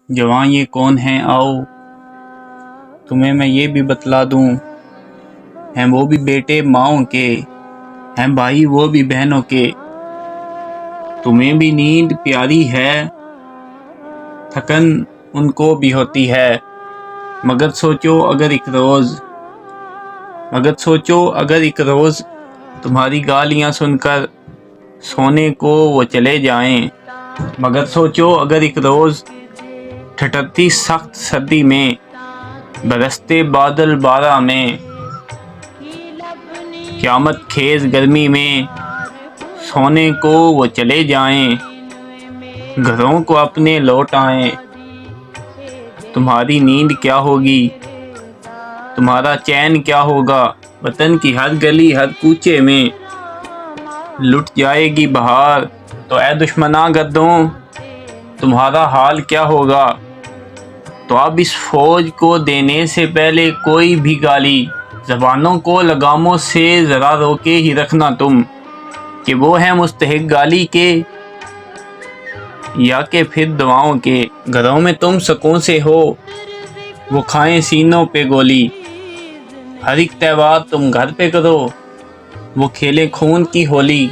جوان یہ کون ہیں آؤ تمہیں میں یہ بھی بتلا دوں، ہیں وہ بھی بیٹے ماؤں کے، ہیں بھائی وہ بھی بہنوں کے۔ تمہیں بھی نیند پیاری ہے، تھکن ان کو بھی ہوتی ہے، مگر سوچو اگر ایک روز تمہاری گالیاں سن کر سونے کو وہ چلے جائیں، مگر سوچو اگر ایک روز ٹھٹرتی سخت سردی میں، برستے بادل بارہ میں، قیامت خیز گرمی میں سونے کو وہ چلے جائیں، گھروں کو اپنے لوٹ آئیں، تمہاری نیند کیا ہوگی، تمہارا چین کیا ہوگا؟ وطن کی ہر گلی ہر کوچے میں لٹ جائے گی بہار، تو اے دشمناں گردوں تمہارا حال کیا ہوگا؟ تو اب اس فوج کو دینے سے پہلے کوئی بھی گالی، زبانوں کو لگاموں سے ذرا روکے ہی رکھنا تم، کہ وہ ہیں مستحق گالی کے یا کہ پھر دعاؤں کے۔ گھروں میں تم سکون سے ہو، وہ کھائیں سینوں پہ گولی، ہر ایک تہوار تم گھر پہ کرو، وہ کھیلیں خون کی ہولی۔